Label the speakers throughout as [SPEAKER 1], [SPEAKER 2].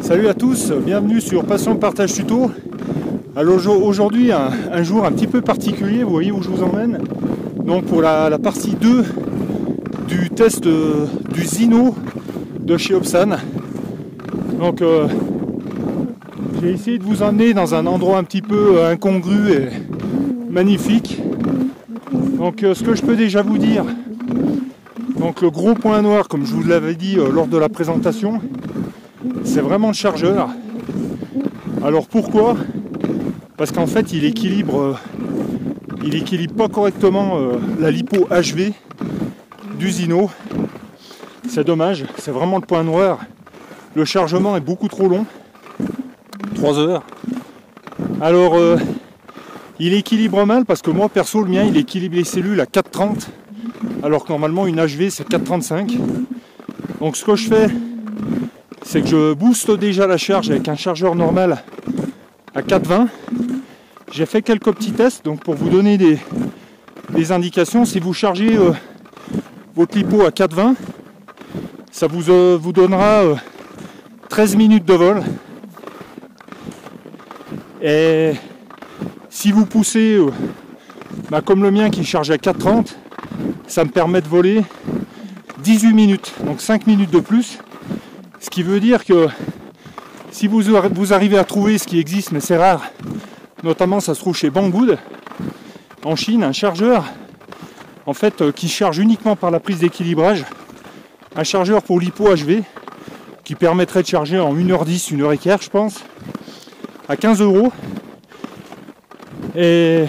[SPEAKER 1] Salut à tous, bienvenue sur Passion Partage Tuto. Alors aujourd'hui un jour un petit peu particulier, vous voyez où je vous emmène. Donc pour la partie 2 du test du Zino de chez Opsan. Donc j'ai essayé de vous emmener dans un endroit un petit peu incongru et magnifique. Donc ce que je peux déjà vous dire, donc le gros point noir, comme je vous l'avais dit lors de la présentation, c'est vraiment le chargeur. Alors pourquoi? Parce qu'en fait il équilibre pas correctement la lipo HV du Zino. C'est dommage, c'est vraiment le point noir. Le chargement est beaucoup trop long, 3 heures. Alors il équilibre mal parce que moi perso le mien il équilibre les cellules à 4,30 alors que normalement une HV c'est 4,35. Donc ce que je fais, c'est que je booste déjà la charge avec un chargeur normal à 4,20. J'ai fait quelques petits tests donc pour vous donner des indications. Si vous chargez votre lipo à 4,20, ça vous donnera 13 minutes de vol. Et si vous poussez comme le mien qui charge à 4,30, ça me permet de voler 18 minutes, donc 5 minutes de plus. Ce qui veut dire que si vous arrivez à trouver ce qui existe, mais c'est rare, notamment ça se trouve chez Banggood en Chine, un chargeur en fait qui charge uniquement par la prise d'équilibrage, un chargeur pour l'hypo HV qui permettrait de charger en 1h10, 1h15 je pense, à 15 € et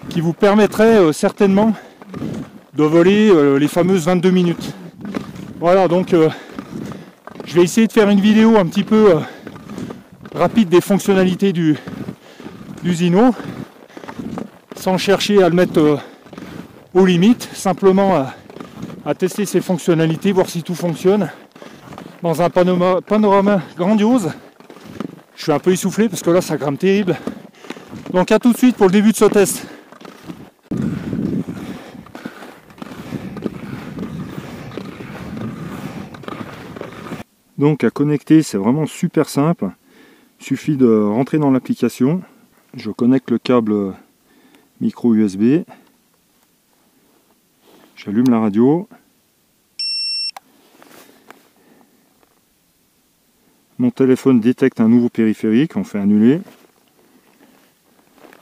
[SPEAKER 1] qui vous permettrait certainement de voler les fameuses 22 minutes. Voilà, donc je vais essayer de faire une vidéo un petit peu rapide des fonctionnalités du Zino, sans chercher à le mettre aux limites, simplement à tester ses fonctionnalités, voir si tout fonctionne dans un panorama grandiose. Je suis un peu essoufflé parce que là ça grimpe terrible. Donc à tout de suite pour le début de ce test. Donc à connecter, c'est vraiment super simple. Il suffit de rentrer dans l'application. Je connecte le câble micro USB. J'allume la radio. Mon téléphone détecte un nouveau périphérique, on fait annuler.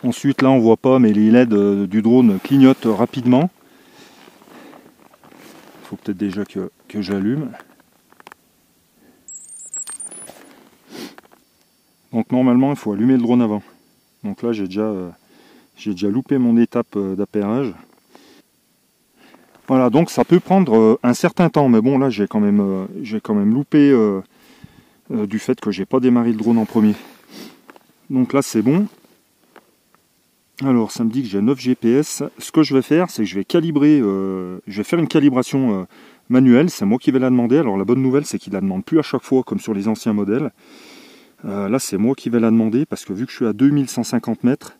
[SPEAKER 1] Ensuite là on voit pas mais les LED du drone clignotent rapidement. Il faut peut-être déjà que j'allume. Donc normalement il faut allumer le drone avant. Donc là j'ai déjà loupé mon étape d'appairage. Voilà, donc ça peut prendre un certain temps, mais bon là j'ai quand même loupé du fait que j'ai pas démarré le drone en premier. Donc là c'est bon. Alors ça me dit que j'ai 9 GPS. Ce que je vais faire, c'est que je vais calibrer, je vais faire une calibration manuelle. C'est moi qui vais la demander. Alors la bonne nouvelle, c'est qu'il la demande plus à chaque fois comme sur les anciens modèles. Là c'est moi qui vais la demander parce que vu que je suis à 2150 mètres,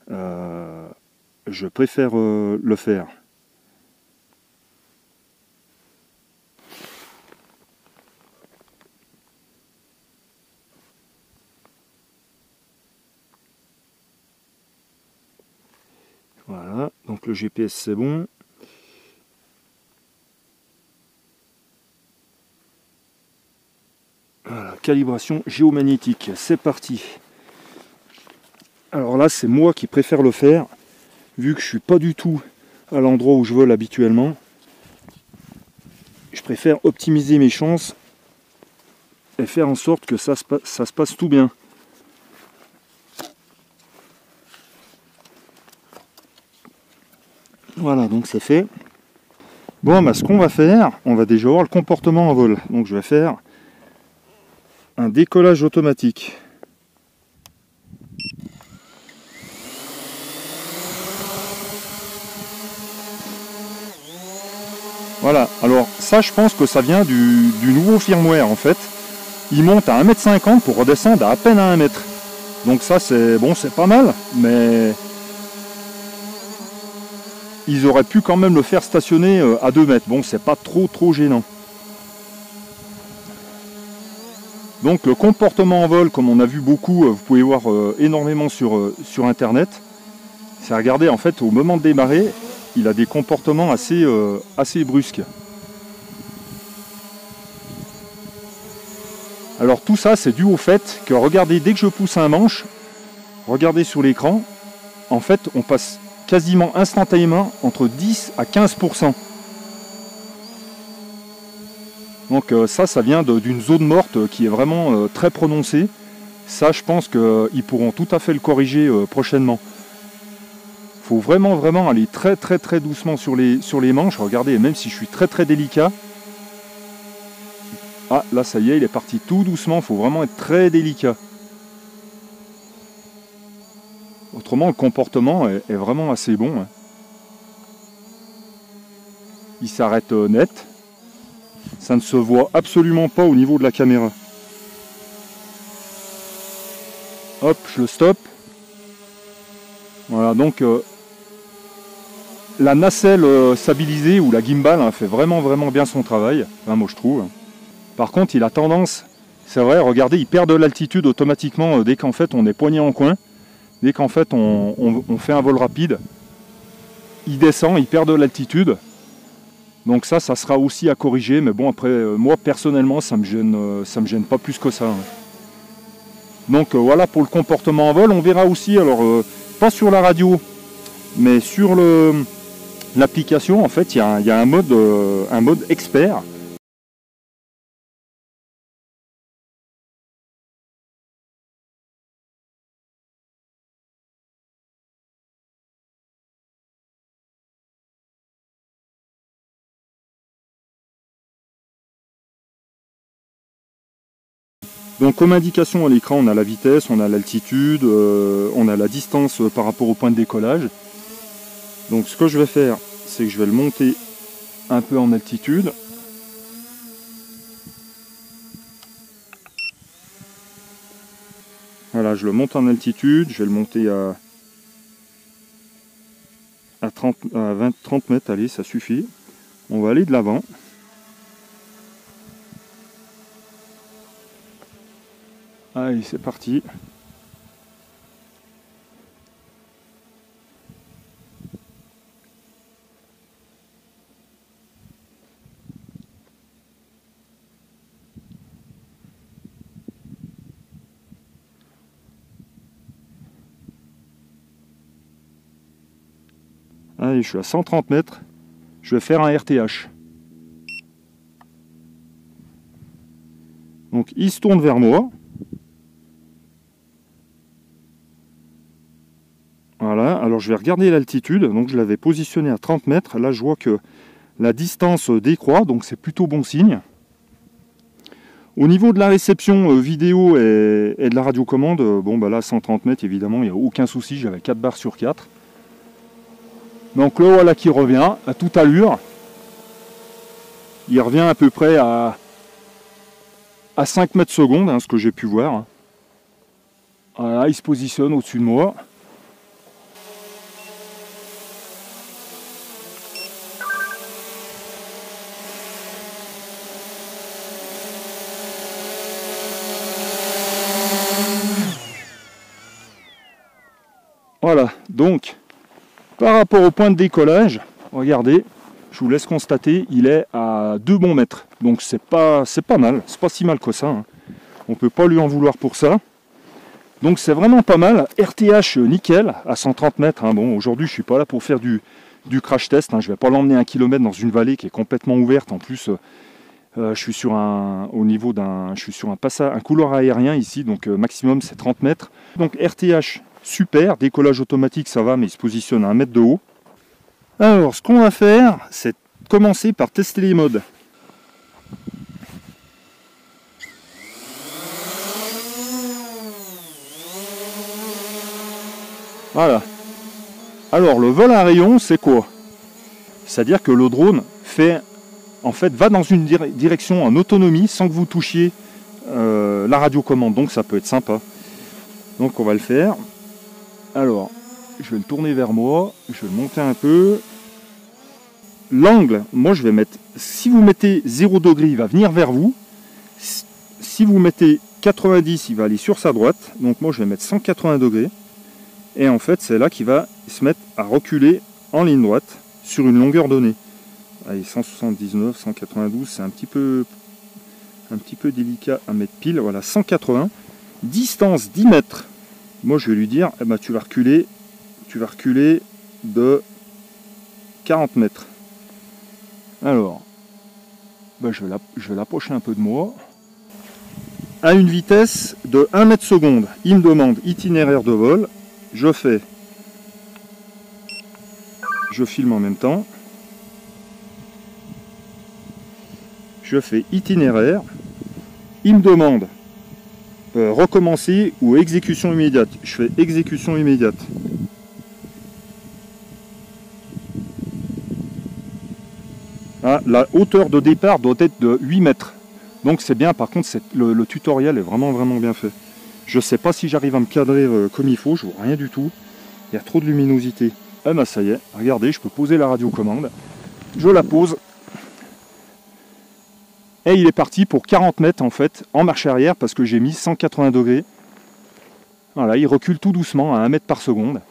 [SPEAKER 1] je préfère le faire. Voilà, donc le GPS c'est bon. Voilà, calibration géomagnétique, c'est parti. Alors là c'est moi qui préfère le faire, vu que je suis pas du tout à l'endroit où je vole habituellement. Je préfère optimiser mes chances et faire en sorte que ça se passe tout bien. Voilà, donc c'est fait. Bon, ce qu'on va faire, on va déjà voir le comportement en vol. Donc je vais faire un décollage automatique. Voilà, alors ça je pense que ça vient du nouveau firmware en fait. Il monte à 1,50 m pour redescendre à peine à 1 m. Donc ça c'est bon, c'est pas mal, mais ils auraient pu quand même le faire stationner à 2 mètres. Bon, c'est pas trop gênant. Donc le comportement en vol, comme on a vu beaucoup, vous pouvez voir énormément sur internet, c'est regarder en fait au moment de démarrer, il a des comportements assez brusques. Alors tout ça c'est dû au fait que regardez, dès que je pousse un manche, regardez sur l'écran, en fait on passe quasiment instantanément entre 10 à 15%. Donc ça vient d'une zone morte qui est vraiment très prononcée. Ça, je pense qu'ils pourront tout à fait le corriger prochainement. Il faut vraiment aller très doucement sur les manches. Regardez, même si je suis très délicat. Ah, là, ça y est, il est parti tout doucement. Il faut vraiment être très délicat. Autrement, le comportement est vraiment assez bon. Il s'arrête net. Ça ne se voit absolument pas au niveau de la caméra. Hop, je le stoppe. Voilà, donc la nacelle stabilisée ou la gimbal fait vraiment bien son travail. Enfin, moi je trouve. Par contre, il a tendance, c'est vrai, regardez, il perd de l'altitude automatiquement dès qu'en fait on est poigné en coin. Dès qu'en fait on fait un vol rapide, il descend, il perd de l'altitude. Donc ça sera aussi à corriger, mais bon après moi personnellement ça me gêne pas plus que ça. Donc voilà pour le comportement en vol. On verra aussi, alors pas sur la radio, mais sur l'application en fait il y a un mode expert. Donc comme indication à l'écran, on a la vitesse, on a l'altitude, on a la distance par rapport au point de décollage. Donc ce que je vais faire, c'est que je vais le monter un peu en altitude. Voilà, je le monte en altitude, je vais le monter à 30 mètres, allez, ça suffit. On va aller de l'avant. Allez, c'est parti. Allez, je suis à 130 mètres. Je vais faire un RTH. Donc, il se tourne vers moi. Voilà, alors je vais regarder l'altitude, donc je l'avais positionné à 30 mètres, là je vois que la distance décroît, donc c'est plutôt bon signe. Au niveau de la réception vidéo et de la radiocommande, bon bah là 130 mètres évidemment, il n'y a aucun souci, j'avais 4 barres sur 4. Donc là voilà qui revient à toute allure. Il revient à peu près à 5 mètres secondes, hein, ce que j'ai pu voir. Voilà, il se positionne au-dessus de moi. Voilà, donc par rapport au point de décollage, regardez, je vous laisse constater, il est à 2 bons mètres. Donc c'est pas mal, c'est pas si mal que ça. Hein. On peut pas lui en vouloir pour ça. Donc c'est vraiment pas mal. RTH nickel à 130 mètres. Hein. Bon, aujourd'hui je suis pas là pour faire du crash test. Hein. Je vais pas l'emmener 1 km dans une vallée qui est complètement ouverte. En plus, je suis sur un couloir aérien ici, donc maximum c'est 30 mètres. Donc RTH super, décollage automatique ça va, mais il se positionne à 1 mètre de haut. Alors ce qu'on va faire, c'est commencer par tester les modes. Voilà. Alors le vol à rayon, c'est quoi? C'est-à-dire que le drone va dans une direction en autonomie sans que vous touchiez la radiocommande. Donc ça peut être sympa. Donc on va le faire. Alors, je vais le tourner vers moi. Je vais le monter un peu. L'angle, moi je vais mettre... Si vous mettez 0 degré, il va venir vers vous. Si vous mettez 90, il va aller sur sa droite. Donc moi je vais mettre 180 degrés. Et en fait c'est là qu'il va se mettre à reculer en ligne droite sur une longueur donnée. Allez, 179, 192, c'est un petit peu délicat à mettre pile. Voilà, 180. Distance 10 mètres. Moi je vais lui dire, eh ben, tu vas reculer de 40 mètres. Alors, ben, je vais l'approcher un peu de moi. À une vitesse de 1 mètre seconde. Il me demande itinéraire de vol. Je filme en même temps. Je fais itinéraire. Il me demande recommencer ou exécution immédiate. Je fais exécution immédiate. Ah, la hauteur de départ doit être de 8 mètres. Donc c'est bien, par contre le tutoriel est vraiment bien fait. Je ne sais pas si j'arrive à me cadrer comme il faut, je vois rien du tout. Il y a trop de luminosité. Ah ben ça y est, regardez, je peux poser la radiocommande. Je la pose. Et il est parti pour 40 mètres en fait, en marche arrière, parce que j'ai mis 180 degrés. Voilà, il recule tout doucement à 1 mètre par seconde.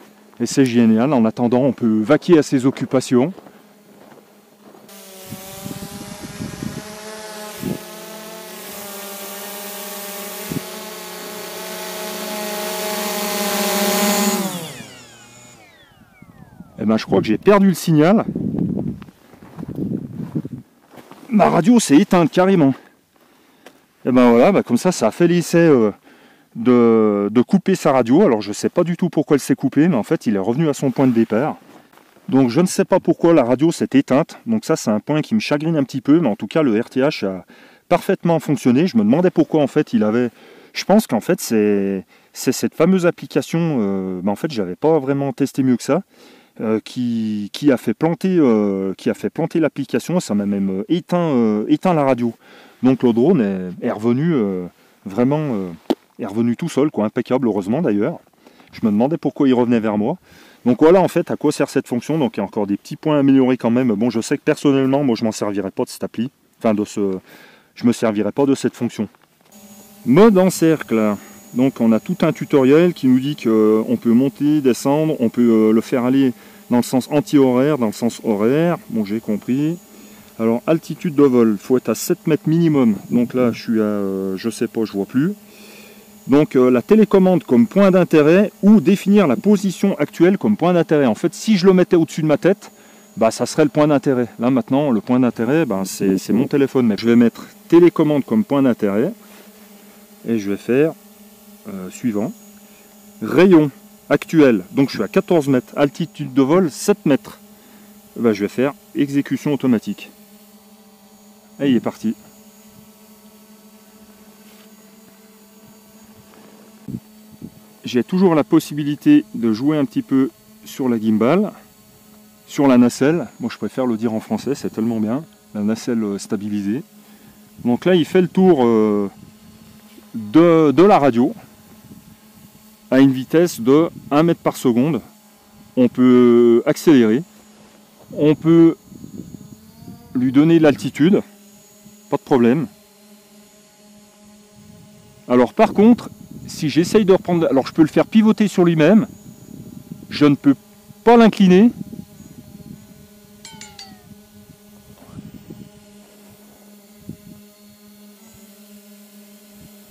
[SPEAKER 1] Et c'est génial, en attendant on peut vaquer à ses occupations. Eh ben, je crois que j'ai perdu le signal. Ma radio s'est éteinte carrément. Et ben voilà, ben comme ça a fait l'essai de couper sa radio. Alors je ne sais pas du tout pourquoi elle s'est coupée, mais en fait il est revenu à son point de départ. Donc je ne sais pas pourquoi la radio s'est éteinte. Donc ça c'est un point qui me chagrine un petit peu, mais en tout cas le RTH a parfaitement fonctionné. Je me demandais pourquoi en fait il avait... Je pense qu'en fait c'est cette fameuse application, en fait j'avais pas vraiment testé mieux que ça. Qui a fait planter l'application, ça m'a même éteint la radio. Donc le drone est revenu est revenu tout seul, quoi, impeccable, heureusement d'ailleurs. Je me demandais pourquoi il revenait vers moi. Donc voilà en fait à quoi sert cette fonction. Donc il y a encore des petits points améliorés quand même. Bon, je sais que personnellement moi je m'en servirais pas de cette appli, je me servirais pas de cette fonction. Mode encercle. Donc on a tout un tutoriel qui nous dit qu'on peut monter, descendre, on peut le faire aller dans le sens anti-horaire, dans le sens horaire. Bon, j'ai compris. Alors altitude de vol, il faut être à 7 mètres minimum. Donc là je suis à, je sais pas, je vois plus. Donc la télécommande comme point d'intérêt ou définir la position actuelle comme point d'intérêt. En fait, si je le mettais au-dessus de ma tête, bah, ça serait le point d'intérêt. Là maintenant, le point d'intérêt, bah, c'est mon téléphone. Mais je vais mettre télécommande comme point d'intérêt et je vais faire suivant. Rayon actuel, donc je suis à 14 mètres, altitude de vol 7 mètres. Ben, je vais faire exécution automatique. Et il est parti. J'ai toujours la possibilité de jouer un petit peu sur la gimbal, sur la nacelle. Moi je préfère le dire en français, c'est tellement bien. La nacelle stabilisée. Donc là il fait le tour de la radio à une vitesse de 1 mètre par seconde. On peut accélérer, on peut lui donner l'altitude, pas de problème. Alors par contre, si j'essaye de reprendre, alors je peux le faire pivoter sur lui-même, je ne peux pas l'incliner.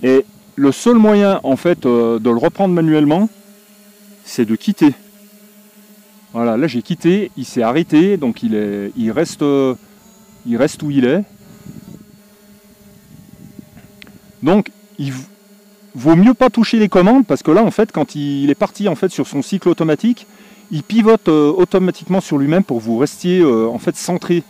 [SPEAKER 1] Et le seul moyen en fait de le reprendre manuellement, c'est de quitter. Voilà, là j'ai quitté, il s'est arrêté, donc il reste où il est. Donc il vaut mieux pas toucher les commandes parce que là en fait quand il est parti en fait sur son cycle automatique, il pivote automatiquement sur lui-même pour que vous restiez en fait centré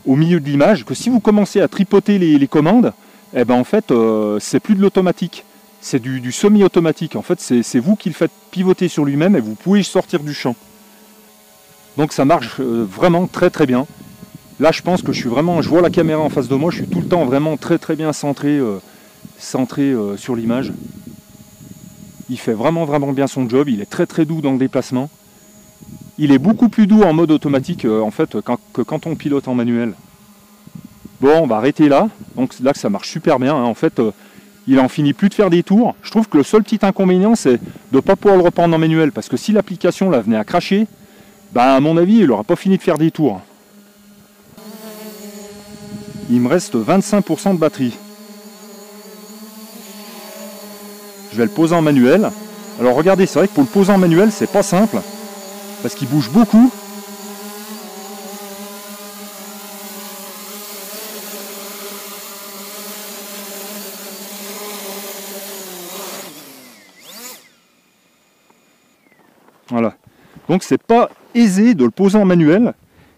[SPEAKER 1] au milieu de l'image. Que si vous commencez à tripoter les commandes, eh ben en fait c'est plus de l'automatique, c'est du semi-automatique. En fait c'est vous qui le faites pivoter sur lui-même et vous pouvez sortir du champ. Donc ça marche vraiment très très bien. Là je pense que je vois la caméra en face de moi, je suis tout le temps vraiment très très bien centré sur l'image. Il fait vraiment bien son job, il est très très doux dans le déplacement. Il est beaucoup plus doux en mode automatique en fait que quand on pilote en manuel. Bon, on va arrêter là. Donc là que ça marche super bien. Hein. En fait, il en finit plus de faire des tours. Je trouve que le seul petit inconvénient, c'est de ne pas pouvoir le reprendre en manuel, parce que si l'application là venait à cracher, bah à mon avis, il n'aura pas fini de faire des tours. Il me reste 25% de batterie. Je vais le poser en manuel. Alors regardez, c'est vrai que pour le poser en manuel, c'est pas simple, parce qu'il bouge beaucoup. Voilà. Donc c'est pas aisé de le poser en manuel,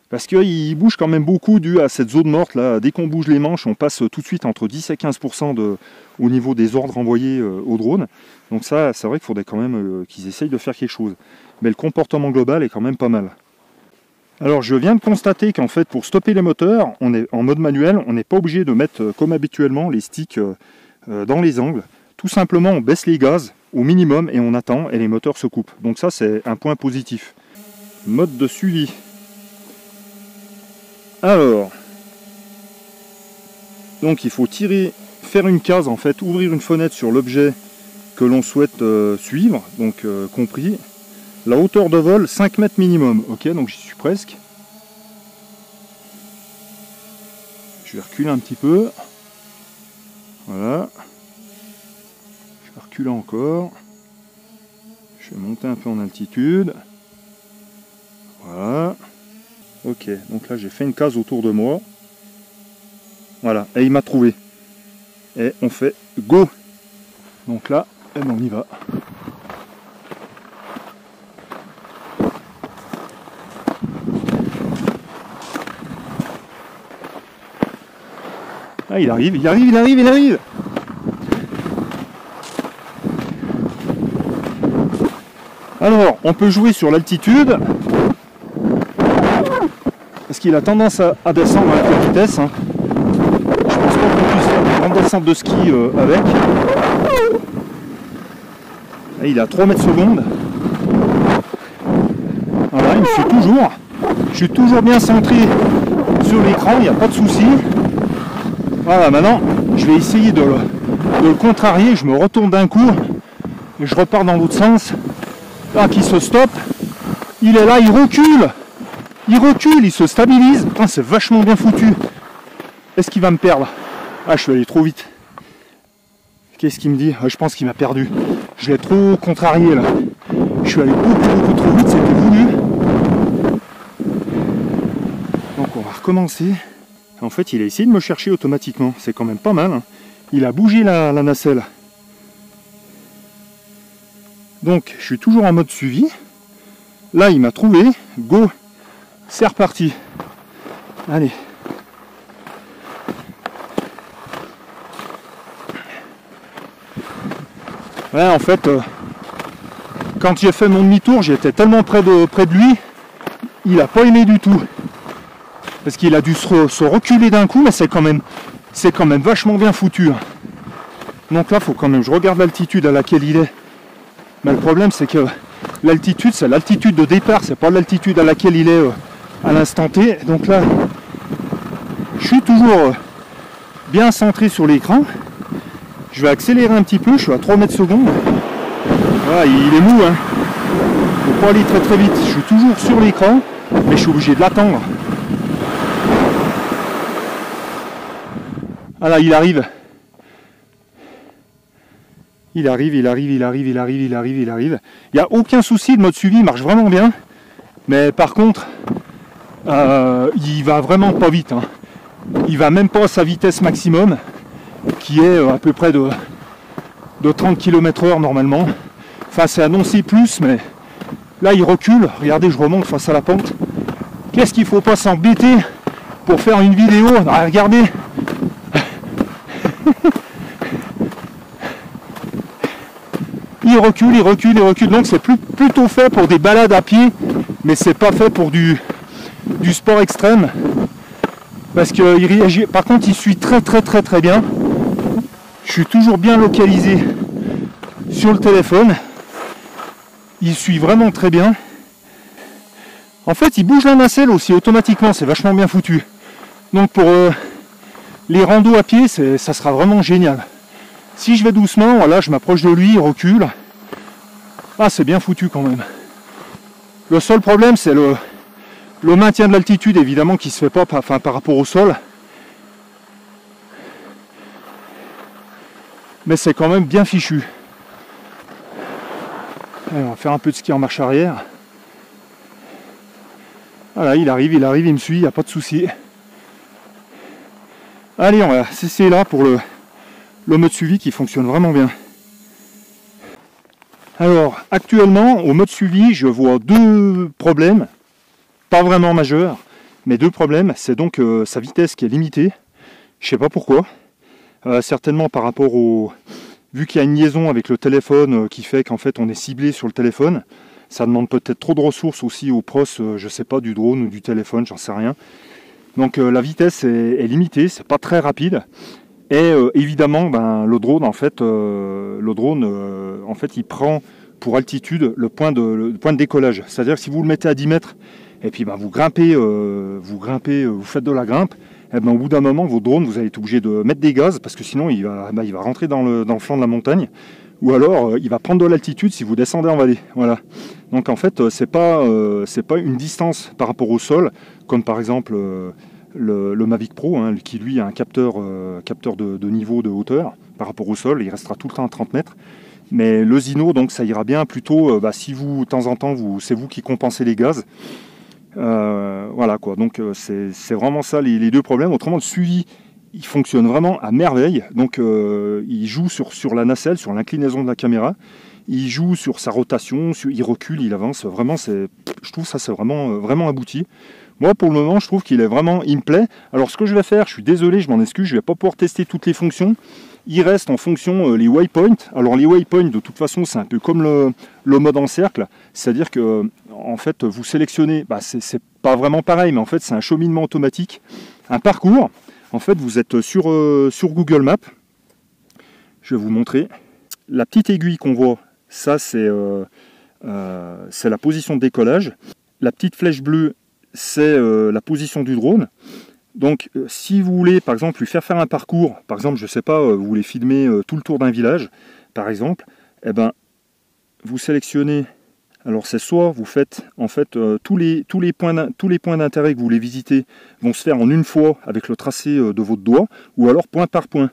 [SPEAKER 1] parce qu'il bouge quand même beaucoup dû à cette zone morte là. Dès qu'on bouge les manches, on passe tout de suite entre 10 et 15% au niveau des ordres envoyés au drone. Donc ça, c'est vrai qu'il faudrait quand même qu'ils essayent de faire quelque chose. Mais le comportement global est quand même pas mal. Alors je viens de constater qu'en fait pour stopper les moteurs, on est en mode manuel, on n'est pas obligé de mettre comme habituellement les sticks dans les angles. Tout simplement on baisse les gaz au minimum et on attend et les moteurs se coupent. Donc ça c'est un point positif. Mode de suivi. Alors, donc il faut tirer, faire une case en fait, ouvrir une fenêtre sur l'objet que l'on souhaite suivre, donc compris. La hauteur de vol 5 mètres minimum, ok, donc j'y suis presque. Je vais reculer un petit peu. Voilà. Je vais reculer encore. Je vais monter un peu en altitude. Voilà. Ok, donc là j'ai fait une case autour de moi. Voilà, et il m'a trouvé. Et on fait go. Donc là, et on y va. Ah, il arrive, il arrive, il arrive, il arrive. Alors, on peut jouer sur l'altitude. Parce qu'il a tendance à descendre avec la vitesse. Hein. Je pense pas qu'on puisse faire une grande descente de ski avec. Là, il est à 3 mètres secondes. Voilà, il me suit toujours. Je suis toujours bien centré sur l'écran, il n'y a pas de souci. Voilà, maintenant, je vais essayer de le contrarier. Je me retourne d'un coup et je repars dans l'autre sens. Là, qui se stoppe. Il est là, il recule. Il recule, il se stabilise. C'est vachement bien foutu. Est-ce qu'il va me perdre? Ah, je suis allé trop vite. Qu'est-ce qu'il me dit? Je pense qu'il m'a perdu. Je l'ai trop contrarié là. Je suis allé beaucoup trop vite, c'était voulu. Donc on va recommencer. En fait, il a essayé de me chercher automatiquement. C'est quand même pas mal. Hein. Il a bougé la nacelle. Donc, je suis toujours en mode suivi. Là, il m'a trouvé. Go. C'est reparti. Allez. Ouais, en fait, quand j'ai fait mon demi-tour, j'étais tellement près de lui, il n'a pas aimé du tout. Parce qu'il a dû se reculer d'un coup, mais c'est quand même vachement bien foutu. Donc là, faut quand même, je regarde l'altitude à laquelle il est. Mais le problème, c'est que l'altitude, c'est l'altitude de départ, c'est pas l'altitude à laquelle il est à l'instant T. Donc là, je suis toujours bien centré sur l'écran. Je vais accélérer un petit peu, je suis à 3 mètres secondes. Voilà, il est mou, hein. Faut pas aller très vite. Je suis toujours sur l'écran, mais je suis obligé de l'attendre. Voilà, il arrive. Il arrive. Il n'y a aucun souci, le mode suivi marche vraiment bien. Mais par contre, il va vraiment pas vite. Hein. Il va même pas à sa vitesse maximum, qui est à peu près de 30 km/h normalement. Enfin, c'est annoncé plus, mais là, il recule. Regardez, je remonte face à la pente. Qu'est-ce qu'il faut pas s'embêter pour faire une vidéo? Ah, regardez. Il recule. Donc c'est plutôt fait pour des balades à pied, mais c'est pas fait pour du sport extrême. Parce qu'il réagit. Par contre, il suit très bien. Je suis toujours bien localisé sur le téléphone. Il suit vraiment très bien. En fait, il bouge la nacelle aussi automatiquement. C'est vachement bien foutu. Donc pour les randos à pied, ça sera vraiment génial. Si je vais doucement, voilà, je m'approche de lui, il recule. Ah, c'est bien foutu quand même. Le seul problème, c'est le maintien de l'altitude, évidemment, qui se fait pas par rapport au sol. Mais c'est quand même bien fichu. Allez, on va faire un peu de ski en marche arrière. Voilà, il arrive, il me suit, il n'y a pas de souci. Allez, on va cesser là pour le mode suivi qui fonctionne vraiment bien. Alors, actuellement, au mode suivi, je vois deux problèmes, pas vraiment majeurs, mais deux problèmes. C'est donc sa vitesse qui est limitée. Je ne sais pas pourquoi. Certainement par rapport au... Vu qu'il y a une liaison avec le téléphone qui fait qu'en fait on est ciblé sur le téléphone, ça demande peut-être trop de ressources aussi aux pros, je sais pas, du drone ou du téléphone, j'en sais rien. Donc la vitesse est limitée, c'est pas très rapide. Et évidemment, le drone en fait, il prend pour altitude le point de décollage. C'est-à-dire que si vous le mettez à 10 mètres et puis vous grimpez, vous faites de la grimpe, et au bout d'un moment, vos drones, vous allez être obligé de mettre des gaz parce que sinon il va rentrer dans le flanc de la montagne. Ou alors il va prendre de l'altitude si vous descendez en vallée. Voilà. Donc en fait, c'est pas une distance par rapport au sol, comme par exemple le Mavic Pro, qui lui a un capteur de niveau de hauteur par rapport au sol, il restera tout le temps à 30 mètres. Mais le Zino, donc ça ira bien plutôt si vous, de temps en temps, c'est vous qui compensez les gaz. Voilà quoi, donc c'est vraiment ça les deux problèmes. Autrement, le suivi, il fonctionne vraiment à merveille. Donc il joue sur la nacelle, sur l'inclinaison de la caméra. Il joue sur sa rotation, il recule, il avance. Vraiment, je trouve ça c'est vraiment abouti. Moi, pour le moment, je trouve qu'il me plaît. Alors, ce que je vais faire, je suis désolé, je m'en excuse, je ne vais pas pouvoir tester toutes les fonctions. Il reste en fonction les waypoints. Alors, les waypoints, de toute façon, c'est un peu comme le mode en cercle. C'est-à-dire que, en fait, vous sélectionnez, c'est pas vraiment pareil, mais en fait, c'est un cheminement automatique, un parcours. En fait, vous êtes sur Google Maps. Je vais vous montrer. La petite aiguille qu'on voit, ça, c'est la position de décollage. La petite flèche bleue, c'est la position du drone. Donc si vous voulez par exemple lui faire un parcours, par exemple je sais pas, vous voulez filmer tout le tour d'un village par exemple, vous sélectionnez, alors c'est soit vous faites en fait tous les points d'intérêt que vous voulez visiter vont se faire en une fois avec le tracé de votre doigt, ou alors point par point.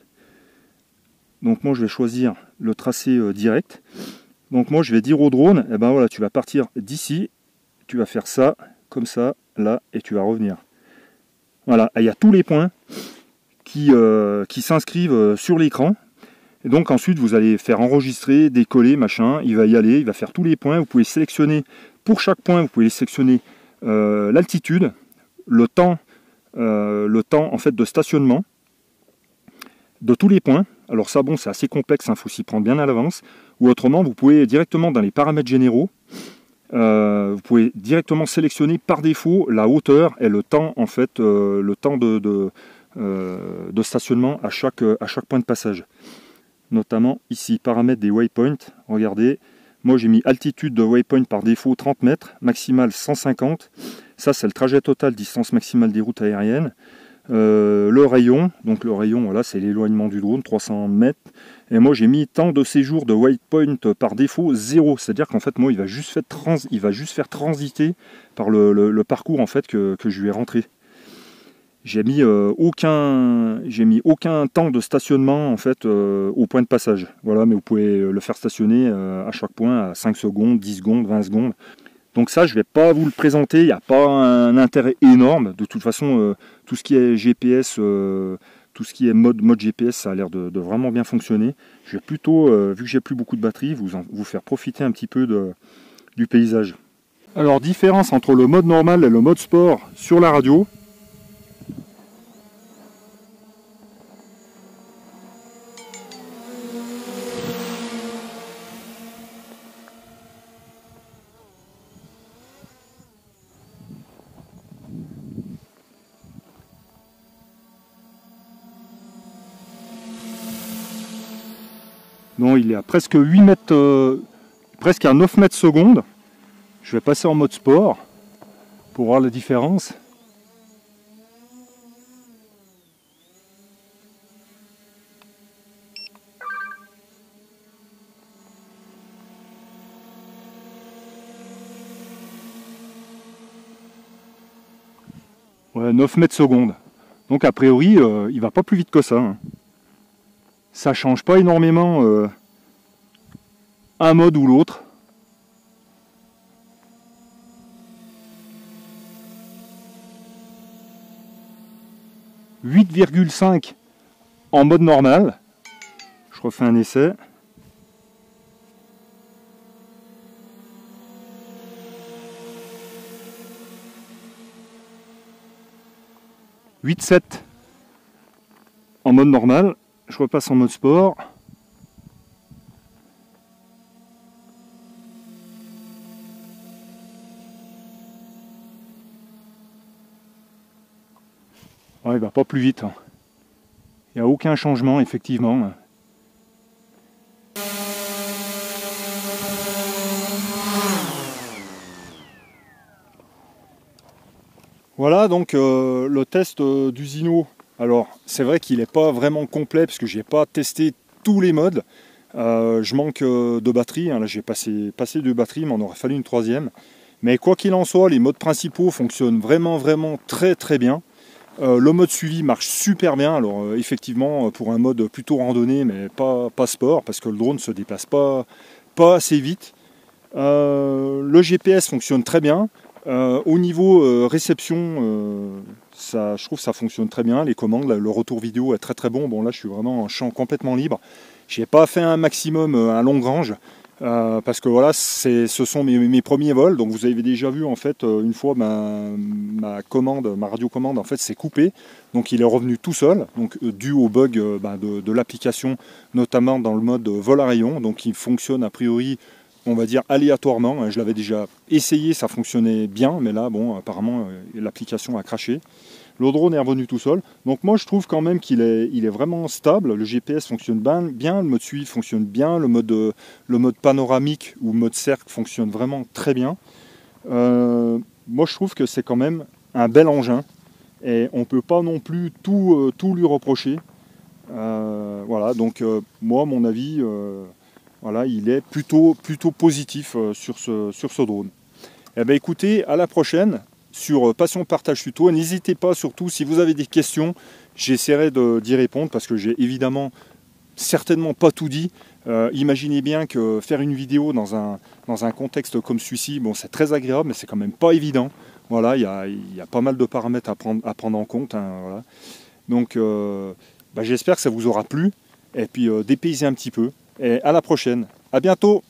[SPEAKER 1] Donc moi je vais choisir le tracé direct. Donc moi je vais dire au drone, voilà, tu vas partir d'ici, tu vas faire ça, comme ça, là, et tu vas revenir. Voilà, il y a tous les points qui s'inscrivent sur l'écran. Et donc ensuite, vous allez faire enregistrer, décoller, machin. Il va y aller, il va faire tous les points. Vous pouvez sélectionner, pour chaque point, vous pouvez sélectionner l'altitude, le temps en fait de stationnement de tous les points. Alors ça, bon, c'est assez complexe, il faut s'y prendre bien à l'avance. Ou autrement, vous pouvez directement dans les paramètres généraux, vous pouvez directement sélectionner par défaut la hauteur et le temps en fait, le temps de stationnement à chaque point de passage. Notamment ici, paramètres des waypoints. Regardez, moi j'ai mis altitude de waypoint par défaut 30 mètres, maximal 150. Ça c'est le trajet total, distance maximale des routes aériennes. Le rayon, donc le rayon, voilà, c'est l'éloignement du drone, 300 mètres. Et moi j'ai mis temps de séjour de waypoint par défaut 0, c'est-à-dire qu'en fait moi il va juste faire transiter par le parcours en fait que je lui ai rentré. J'ai mis aucun temps de stationnement en fait au point de passage. Voilà, mais vous pouvez le faire stationner à chaque point à 5 secondes, 10 secondes, 20 secondes. Donc ça, je ne vais pas vous le présenter, il n'y a pas un intérêt énorme. De toute façon, tout ce qui est GPS, tout ce qui est mode GPS, ça a l'air de vraiment bien fonctionner. Je vais plutôt, vu que j'ai plus beaucoup de batterie, vous faire profiter un petit peu du paysage. Alors, différence entre le mode normal et le mode sport sur la radio. Non, il est à presque 8 mètres, presque à 9 mètres secondes. Je vais passer en mode sport pour voir la différence. 9 mètres secondes. Donc a priori, il va pas plus vite que ça. Hein. Ça change pas énormément un mode ou l'autre. « 8,5 en mode normal. Je refais un essai. « 8,7 en mode normal. Je repasse en mode sport. Ouais, il va pas plus vite. Hein. Il n'y a aucun changement, effectivement. Voilà donc le test du Zino. Alors c'est vrai qu'il n'est pas vraiment complet parce que je n'ai pas testé tous les modes. Je manque de batterie. Hein. Là j'ai passé 2 batteries, mais il m'en aurait fallu une 3e. Mais quoi qu'il en soit, les modes principaux fonctionnent vraiment très très bien. Le mode suivi marche super bien. Alors effectivement pour un mode plutôt randonnée, mais pas sport, parce que le drone ne se déplace pas assez vite. Le GPS fonctionne très bien. Au niveau réception, je trouve que ça fonctionne très bien. Les commandes, le retour vidéo est très très bon. Bon là je suis vraiment en champ complètement libre. Je n'ai pas fait un maximum à longue range. Parce que voilà, ce sont mes premiers vols. Donc vous avez déjà vu en fait une fois ma radiocommande en fait s'est coupée. Donc il est revenu tout seul, donc dû au bug de l'application, notamment dans le mode vol à rayon. Donc il fonctionne a priori, on va dire aléatoirement. Je l'avais déjà essayé, ça fonctionnait bien, mais là bon apparemment l'application a craché. Le drone est revenu tout seul. Donc moi je trouve quand même qu'il est vraiment stable. Le GPS fonctionne bien, le mode suivi fonctionne bien, le mode panoramique ou mode cercle fonctionne vraiment très bien. Moi je trouve que c'est quand même un bel engin. Et on ne peut pas non plus tout lui reprocher. Voilà, donc moi mon avis, voilà, il est plutôt positif sur ce drone. Eh bien écoutez, à la prochaine sur Passion Partage Tuto. N'hésitez pas surtout si vous avez des questions, j'essaierai d'y répondre parce que j'ai évidemment certainement pas tout dit. Imaginez bien que faire une vidéo dans un contexte comme celui-ci, bon c'est très agréable mais c'est quand même pas évident. Voilà, il y a pas mal de paramètres à prendre en compte. Hein, voilà. Donc j'espère que ça vous aura plu et puis dépaysez un petit peu. Et à la prochaine. À bientôt.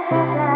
[SPEAKER 2] la